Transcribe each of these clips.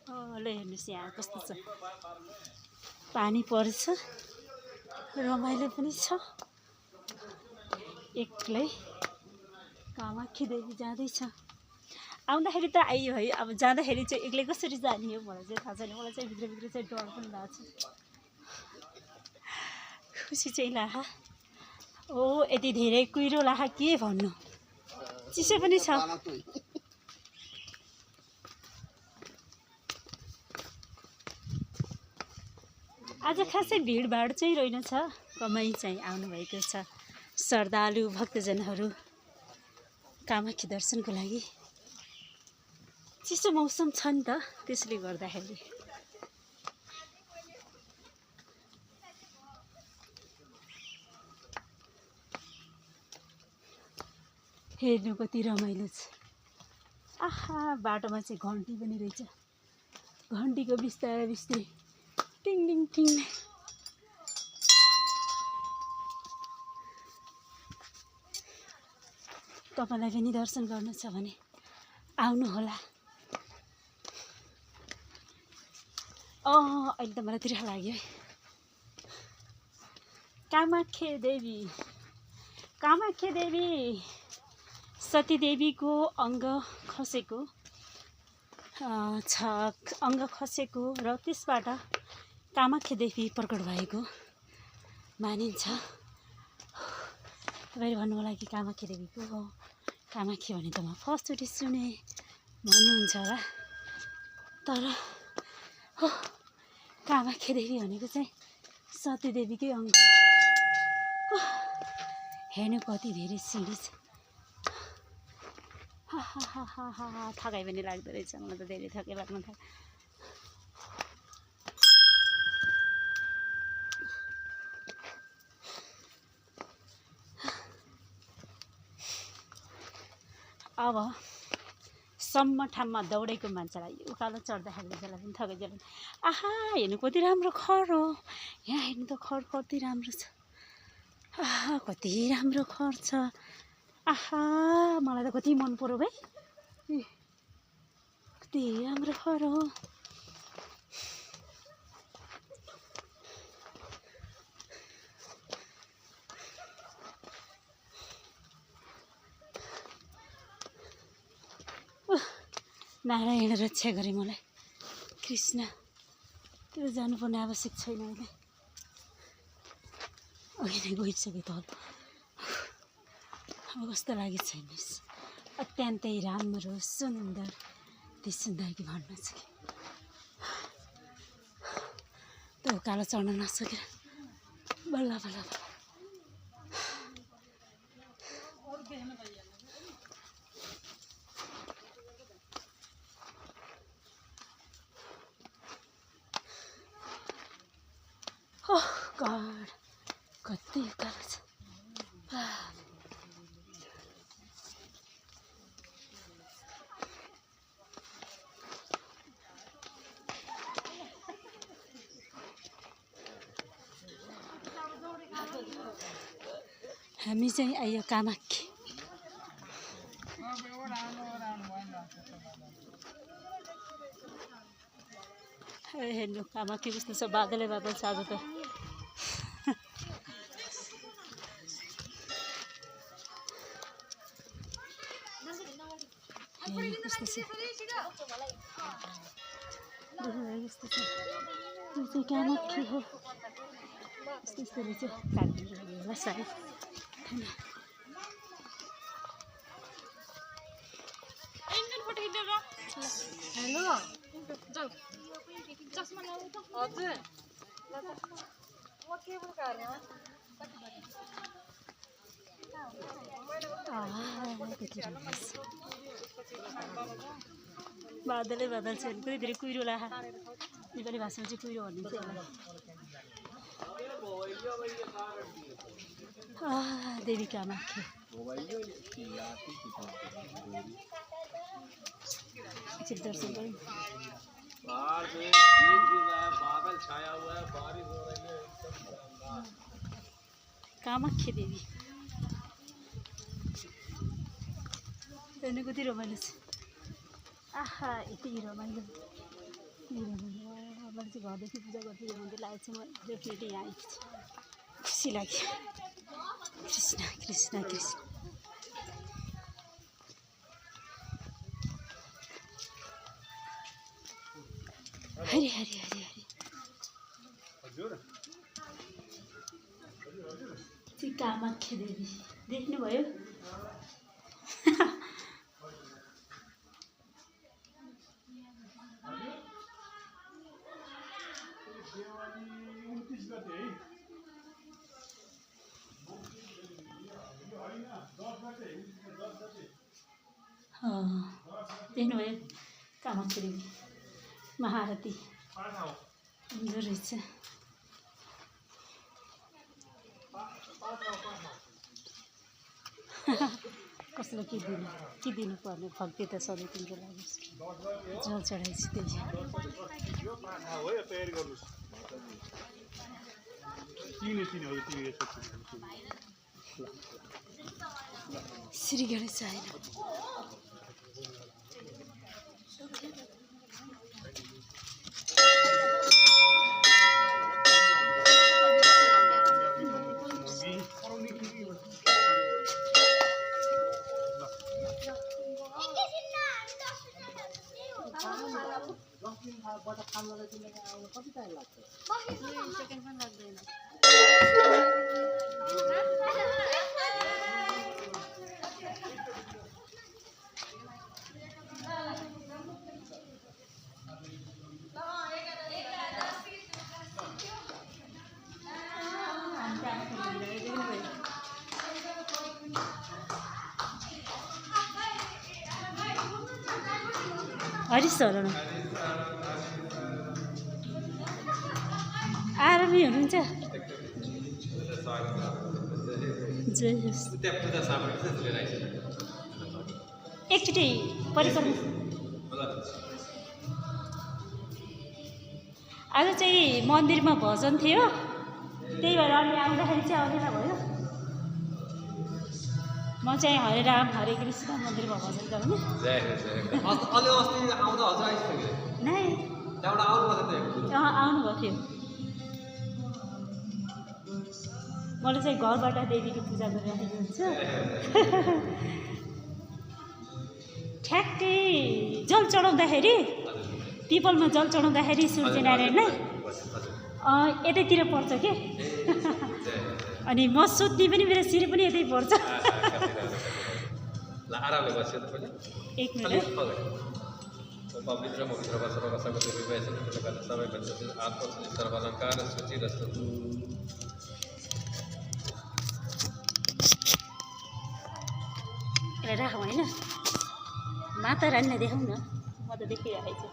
ल हेर्नुहोस् यहाँ कस्तो छ, पानी पर्छ, रमाइलो पनि छ। एक्लै कामाख्या देवी जाँदैछ। आउँदाखेरि त आइयो है, अब जाँदाखेरि चाहिँ एक्लै कसरी जाने हो मलाई चाहिँ थाहा छैन। मलाई चाहिँ भित्रभित्र चाहिँ डर पनि लाग्छ, खुसी चाहिँ लाहा। ओ यति धेरै कुहिरो लाहा के भन्नु, चिसो पनि छ। आज खासै भिडभाड चाहिँ रहेनछ, कमै चाहिँ आउनुभएको छ श्रद्धालु भक्तजनहरू कामाख्या दर्शनको लागि। चिसो मौसम छ नि त, त्यसले गर्दाखेरि। हेर्नु कति रमाइलो छ। आहा, बाटोमा चाहिँ घन्टी पनि रहेछ, घन्टीको बिस्तारै बिस्तारै टिङ टिङ टिङ। तपाईँलाई पनि दर्शन गर्नु छ भने आउनुहोला। अहिले त मलाई तिर्खा लाग्यो है। कामाख्या देवी, कामाख्या देवी सतीदेवीको अङ्ग खसेको छ, अङ्ग खसेको र त्यसबाट कामाख्या देवी प्रकट भएको मानिन्छ। तपाईँले भन्नु होला कि कामाख्या देवीको हो, कामाख्या भने त म फर्स्टचोटि सुने भन्नुहुन्छ होला, तर हो कामाख्या देवी भनेको चाहिँ सतीदेवीकै अङ्ग। हेर्नु कति धेरै सिँढी छ। थकाइ पनि लाग्दो रहेछ, मलाई त धेरै थकाइ लाग्न थाल्यो। अब सम्म ठाउँमा दौडेको मान्छेलाई उकालो चढ्दाखेरि जसलाई पनि थकाइ जाला। आहा, हेर्नु कति राम्रो खर हो यहाँ, हेर्नु त खर कति राम्रो छ। आहा, कति राम्रो खर छ। आहा, मलाई त कति मन पर्यो भाइ, कति राम्रो खर हो। नारायण रक्षा गरे मलाई, कृष्ण त्यो जानुपर्ने आवश्यक छैन। अहिले अघि नै गइसक्यो त। अब कस्तो लागेको छ हेर्नुहोस्, अत्यन्तै राम्रो सुन्दर, अति सुन्दर कि भन्नु छ कि। त उकालो चढ्न नसकेर बल्ल बल्ल बल्ल। ओह गड, कति उकालो छ। हामी चाहिँ आयो कामाख्या। हेर्नु कामाख्या कस्तो छ, बादलै बादल छ आज त। कस्तो छ, कस्तो छ, त्यो चाहिँ कामाख्या हो। यस्तो यस्तो रहेछ, काट्नु होला सायद। हेलो चस्मा ल्याऊ त। हजुर म केबल काट्नु। बादलै बादल छ, कति धेरै कुहिरो लाहा। नेपाली भाषामा चाहिँ कुहिरो भनिन्छ यसलाई। देवी कामाख्या एकचोटि दर्शन गरौँ। कामाख्या देवी हेर्नु कति रमाइलो छ। आहा, यति रमाइलो। मैले चाहिँ घरदेखि पूजा गर्थेँ मन्दिर लागेको छु म डेफिनेटली यहाँ आएको छु खुसी लाग्यो कृष्ण कृष्ण कृष्ण हरि हरि हरि हरि चाहिँ कामाख्या देवी देख्नुभयो देख्नुभयो कामाख्या देवी महारती हुँदो रहेछ कसैलाई के दिनु पर्ने भक्ति त सधैँ तिम्रो लागि जल चढाएपछि त्यही श्री गणेश आएन कति टाइम लाग्छ सेकेन्ड पनि लाग्दैन हरि सर आरामै हुनुहुन्छ जय होस् एकचोटि परिक्रमा आज चाहिँ मन्दिरमा भजन थियो त्यही भएर अनि आउँदाखेरि चाहिँ आउँदैन भयो म चाहिँ हरे राम हरे कृष्ण मन्दिरमा भजन गाउने नै आउनुभएको थियो मैले चाहिँ घरबाट देवीको पूजा गरिरहेको हुन्छ ठ्याक्कै जल चढाउँदाखेरि पिपलमा जल चढाउँदाखेरि सूर्यनारायणलाई यतैतिर पर्छ के अनि म सुत्ने पनि मेरो शिर पनि यतै पर्छ एक मिनट पवित्र पवित्र वसवसको विवेचन सबै बच्चे आत्मसुचि सर्वालंकार सूचि रस्तु राखौँ होइन माता रानीलाई देखाउँ न म त देखिरहेको छु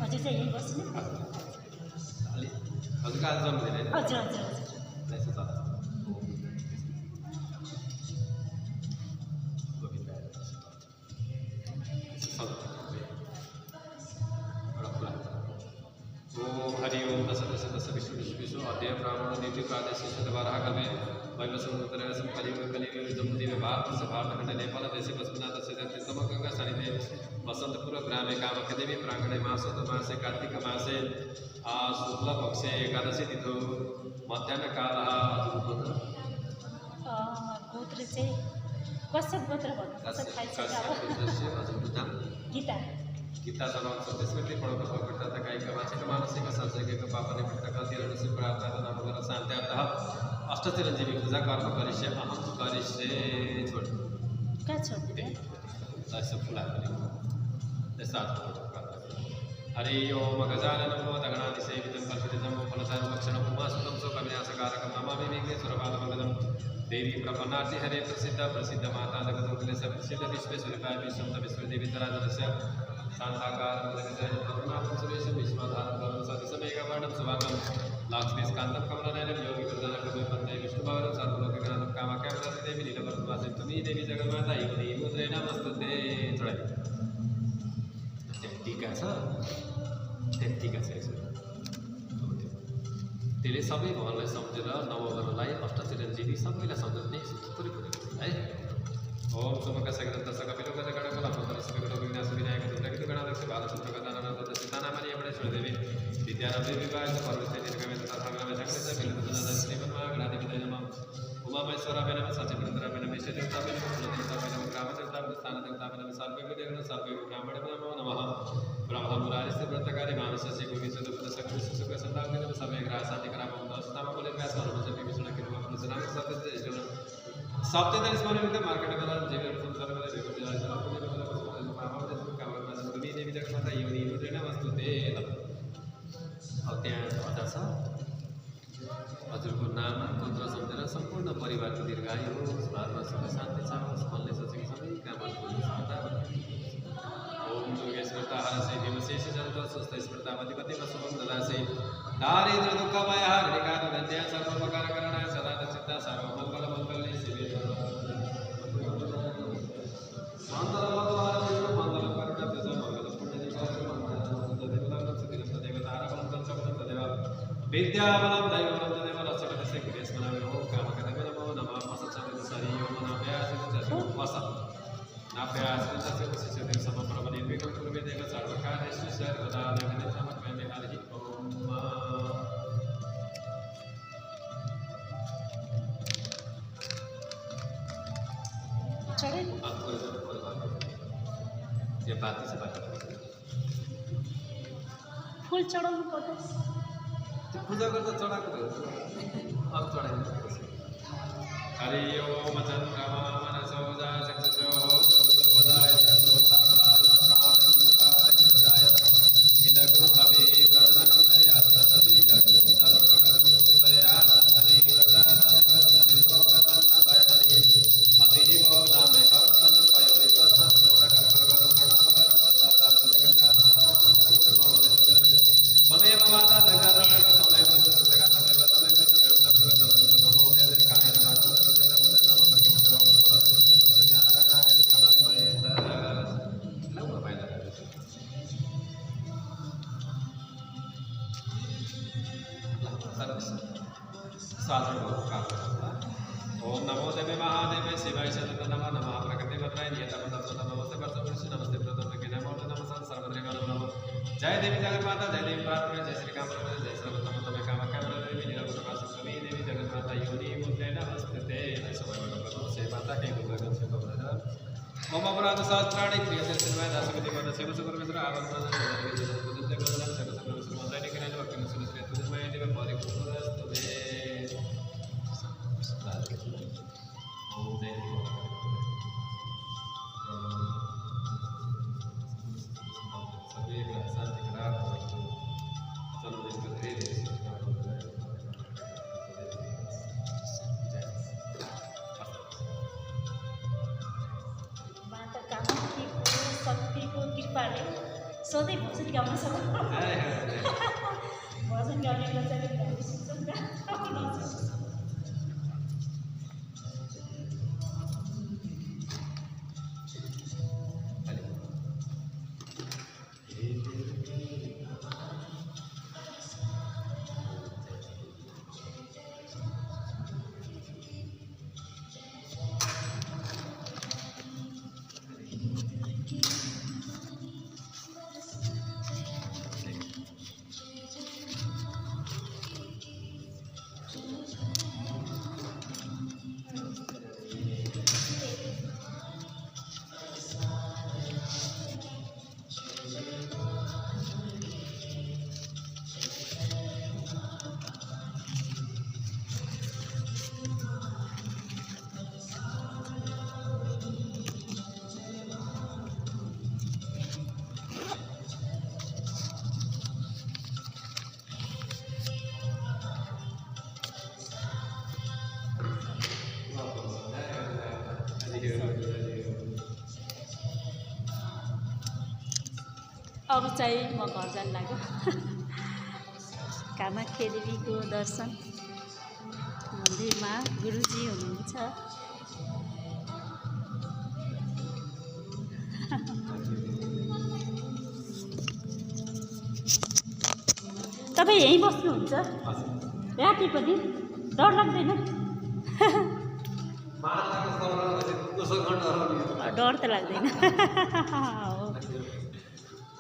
हजुर चाहिँ यहीँ बस्नु हजुर आज जन्मदिन हैन हजुर हजुर हजुर हरि ओम दश दश दश विष्णु विष्णु विष्णु अध्यय ब्राह्मण देवी प्रादेशिक सदवारः कवे वैवसमुद्ररसं कलियुग कलियुग जम्बुदीवे भारत भारतखण्ड नेपाल देशे पश्चिमनाथ तम गंगा सन्निधे वसंतपुर ग्रामे कामाख्या देवी प्रांगणे मासोत मासे कार्तिक मासे शुक्ल पक्षे एकादशी तिथौ मध्याह्न कालः गोत्र चाहिँ कश्यप गोत्र भन्नुपर्छ गीता गीता सर्वस्वती प्रणव पवित्रता कायिक वाचिक मानसिक सांसारिक पापने प्रकृति प्रार्थना नामगर शान्त्यार्थः अष्टचिरञ्जीवी पूजा कर्म करिष्ये अहं करिष्ये छोड कहाँ छोड्दिने ऐसा फुला हरि ओम गजाननं दगणादिसेवितं कल्पितं फलदानं भक्षणं उमासुतं शोकविनाशकारकं नमामि विघ्नेश्वरपादमङ्गलं देवी प्रपन्नार्ति हरे प्रसिद्ध प्रसिद्ध माता जगदोऽखिलेश प्रसिद्ध विश्वेश्वरिपाय विश्वं विश्वदेवी तराजलस्य शान्ताकारं जगज्जनकरुणां सुरेशं विश्वधारं करुणं सतिसमेघवर्णं सुभागं लक्ष्मीस्कान्तं कमलनयनं योगिवृद्धनं वन्दे विष्णुभवनं सर्वलोकगणं कामाख्यां देवी नीलवर्णवासिनी तुम्ही देवी जगन्माता योनि मुद्रे नमस्तुते भइरहेको छ त्यत्तिका छ यसो त्यसले सबै भगवान्लाई सम्झेर नवग्रहलाई अष्टचिरञ्जीवी सबैलाई सम्झाउने थुप्रै कुरो है। ओम सोमका सगरन्त सकपिलो गज गण कला मन्त्र सगुण विघ्नाश विनायक दुर्गाकित गणाध्यक्ष बालचन्द्र गदानन्द सीतानामणि एवढे सुरदेवी विद्यारम्भे विवाह पर्वते निर्गमे तथा भागमे जगमे बिलुदनन्दन श्रीमन्मा गणाधिपतये नमः उमामहेश्वराय नमः सचिवृन्दराय नमः इष्टदेवताय नमः कुलदेवताय नमः ग्रामदेवताय नमः स्थानदेवताय नमः सर्वेदेवताय सर्वे ब्राह्मणे नमो नमः ब्रह्ममुरारिस्य व्रतकारी मानसस्य गोविन्दपद सकल सुख संतान नमः सर्वे ग्रासाति करामं दस्ताम बोले व्यास अनुज विभीषण कृपा प्रसन्नाम सत्य सप्तदश स्मरण मार्केट कला जीवन संसार में विभूति राज देवी जगन्नाथ योनि रुद्रेण वस्तुते अब त्यहाँ अझ छ हजुरको नाम गोत्र सम्झेर सम्पूर्ण परिवारको दीर्घायु होस् घरमा सुख शान्ति छाओस् मनले सोचेको सबै कामहरू ओम योगेश्वरता हरसे भीमशेष जन्त स्वस्थ स्मृतामधिपति वसुभं ददासे दारिद्र्य दुःखमय हरिकाद धन्य सर्वोपकार करणाय सदा चित्ता सर्वमंगल मंगल्ये शिवे मंगल भगवान विष्णु मंगल करुणा प्रज मंगल पुण्य देवता देवतारबलं तत्सबलं तदेव विद्याबलं दैवबलं तदेव रक्षकते से कृष्णनामे ओम कामकते नमो नमः मसच्चते सरि ओम नाभ्यासते जसो वस नाभ्यासते जसो शिष्यते समप्रभ निर्विघ्नं कुरुते देव सर्वकार्येषु सर्वदा देवते समर्पयामि हरिः ओम चढे ये बाती से बात फुल चढाउनु पर्छ पूजा गर्दा चढाएको थियो अब चढाइन्छ हरि ओम चन्द्रमा मनसो जा चक्षुषो सर्वदाय सर्वताय सकाय गिरजाय इदगो भवे प्रजननमय तदपि तदगो सर्वकर्मतया तदपि प्रदानाय प्रदने लोकतन्न भयमनि अभिहिवो नामे करतन पयोरि तस्मत् सकर्मगो प्रणवकरं तत्तां समेकता त्वमेव माता जगदम्बे त्वमेव जगदम्बे त्वमेव देवतामेव नमो देवते कायेन वाचा मनसेन नमः नारायण नमः नमः पाइला साधन ओम नमो देवे महादेवे शिवाय सतत नमः नमः प्रकृति वत्राय नियतम तत्व नमस्ते परमेश्वर नमस्ते प्रथम के नमो नमः सर्वद्रेव नमः जय देवी जगन्माता जय देवी प्रार्थना जय श्री कामदेव जय सर्वतम तमे कामाख्या देवी नीलकंठा सुखमी देवी जगन्माता योनि मुद्रेण नमस्ते सर्वभूत से माता के गुणगान से बोलना ओम अपराध शास्त्राणि क्रियते सिन्मय दासविधि मन सेव सुपरमेश्वर आगमन जगत जगन्नाथ सर्व सर्व मंत्राणि किरण भक्ति सुनस्ते तुझमय देव परिपूर्णस्तुते ओम जय सधैँ भजन गाउन सक्छ भजन गाउने चाहिँ अब चाहिँ म घर जान लाग्यो कामाख्या देवीको दर्शन मन्दिरमा गुरुजी हुनुहुन्छ तपाईँ यहीँ बस्नुहुन्छ राति पनि डर लाग्दैन डर त लाग्दैन हो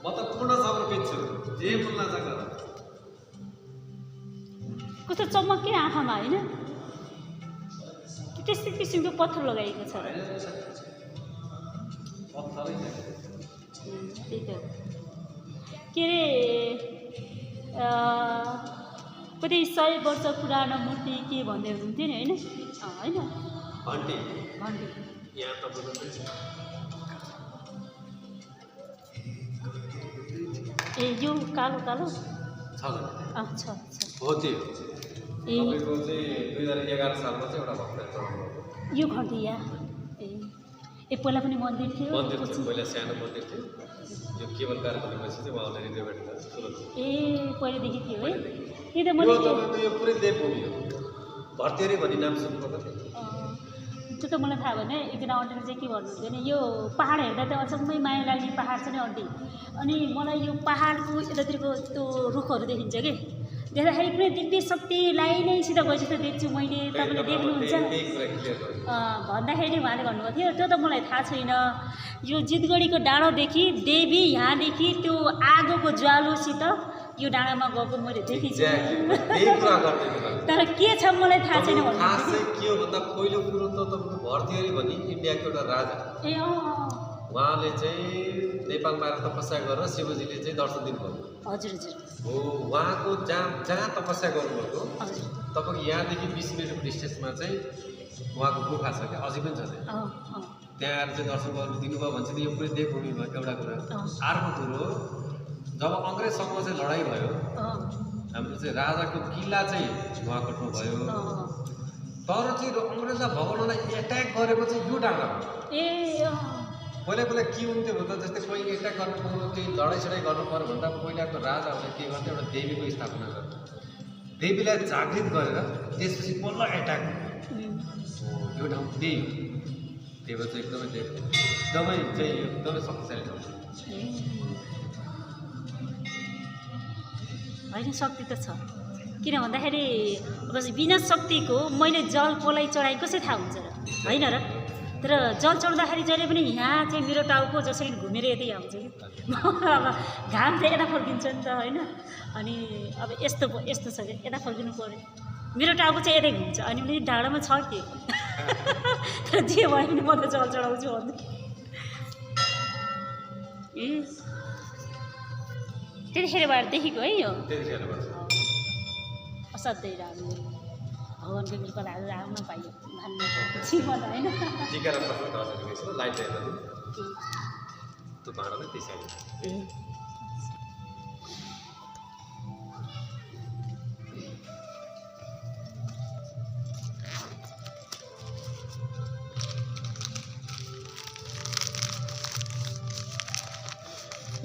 म त पूर्ण सबर पिन्छु जे मन लाग्छ कस्तो चमक्कै आँखामा होइन त्यस्तै किसिमको पत्थर लगाएको छ त्यही त के अरे कति 100 वर्ष पुरानो मूर्ति के भन्दै हुनुहुन्थ्यो नि होइन घन्टी घन्टी यहाँ त ए यो कालो कालो छ छ हो त्यो ए तपाईँको चाहिँ 2011 सालमा चाहिँ एउटा भक्तले चढाउनु भएको यो घन्टी या ए पहिला पनि मन्दिर थियो मन्दिर थियो पहिला सानो मन्दिर थियो यो केवल कार बनेपछि चाहिँ उहाँले रिनोभेट गरेर ए पहिलेदेखि थियो है त्यही त यो मैले तपाईँको यो पुरै देवभूमि हो भर्तेरी भन्ने नाम सुन्नुभएको थियो त्यो त मलाई थाहा भएन एकजना आन्टीले चाहिँ के भन्नुहुन्थ्यो भने यो पहाड हेर्दा त अचम्मै माया लाग्ने पहाड छ नि आन्टी अनि मलाई यो पहाडको यतातिरको त्यो रुखहरू देखिन्छ कि देख्दाखेरि कुनै दिव्य शक्तिलाई नै सिध गएपछि देख्छु मैले तपाईँले देख्नुहुन्छ भन्दाखेरि उहाँले भन्नुभएको थियो त्यो त मलाई थाहा छैन यो जितगढीको डाँडोदेखि देवी यहाँदेखि त्यो आगोको ज्वालोसित यो डाँडामा गएको मैले देखिछु तर के छ मलाई थाहा छैन खास चाहिँ के हो भन्दा पहिलो कुरो त तपाईँको भर्तेरी भन्ने इन्डियाको एउटा राजा ए उहाँले चाहिँ नेपालमा आएर तपस्या गरेर शिवजीले चाहिँ दर्शन दिनुभयो हजुर हजुर हो उहाँको जहाँ तपस्या गर्नुभएको हजुर तपाईँको यहाँदेखि 20 मिनटको डिस्टेन्समा चाहिँ उहाँको गुफा छ क्या अझै पनि छ त्यहाँ आएर चाहिँ दर्शन गर्नु दिनुभयो भने चाहिँ यो पुरै देवभूमि भयो एउटा कुरा अर्को कुरो जब अङ्ग्रेजसँग चाहिँ लडाइँ भयो हाम्रो चाहिँ राजाको किल्ला चाहिँ नुवाकोटमा भयो तर चाहिँ अङ्ग्रेजलाई भगाउनलाई एट्याक गरेको चाहिँ यो डाँडा हो ए पहिला पहिला के हुन्थ्यो भन्दा जस्तै कोही एट्याक गर्नु पऱ्यो केही लडाइँ गर्नु पऱ्यो भन्दा पहिलाको राजाहरूले के गर्थ्यो एउटा देवीको स्थापना गर्छ देवीलाई जागृत गरेर त्यसपछि बल्ल एट्याक यो ठाउँ त्यही हो त्यही भएर चाहिँ एकदमै शक्तिशाली ठाउँ होइन शक्ति त छ किन भन्दाखेरि अब बिना शक्तिको मैले जल कसलाई चढाएँ कसै थाहा हुन्छ र होइन र तर जल चढ्दाखेरि जहिले पनि यहाँ चाहिँ मेरो टाउको जसरी घुमेर यतै आउँछ कि अब घाम चाहिँ यता फर्किन्छ नि त होइन अनि अब यस्तो छ कि यता फर्किनु पऱ्यो मेरो टाउको चाहिँ यतै घुम्छ अनि पनि ढाडामा छ के तर जे भयो भने म त जल चढाउँछु भन्नु ए त्यतिखेरबाट देखेको है यो असाध्यै राम्रो भगवान्को कृपाले आज आउन पाइयो भन्ने जीवन होइन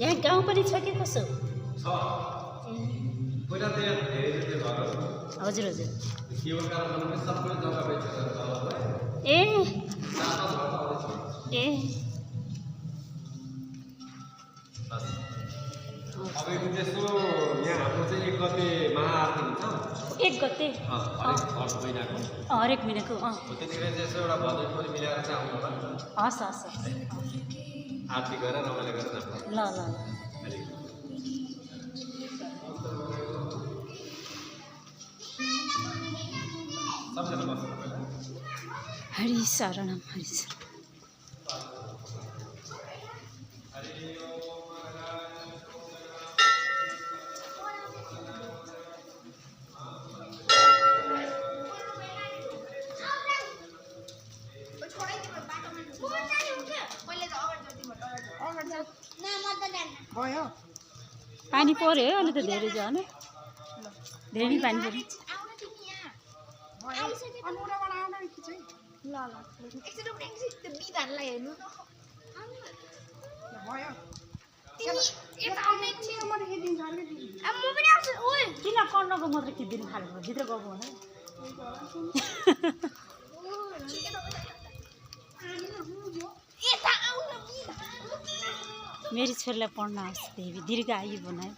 यहाँ गाउँ पनि छ कि कसो हजुर हजुर ए ए अब त्यसो यहाँ हाम्रो चाहिँ 1 गते महाआरती हुन्छ 1 गते हरेक महिनाको त्यतिखेर चाहिँ यसो एउटा भजन पनि मिलाएर चाहिँ आउनु होला हस् हस् आरती गरेर रमाइलो गरेर ल ल हरि शरणम हरि शरणम पानी पर्यो है अहिले त धेरै झन् धेरै नै पानी पर्यो किन कर्णको मात्रै खिचिदिनु थालेको भित्र गएको होला मेरी छोरीलाई पढ्न आओस् देवी दीर्घ आयु बनायो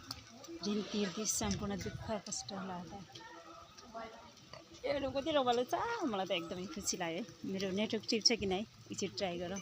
ऋण तिर्दै सम्पूर्ण दुःख कष्ट लाग्दा हेर्नु कति रमाइलो छ मलाई त एकदमै खुसी लाग्यो मेरो नेटवर्क टिप्छ कि नै एकचोटि ट्राई गरौँ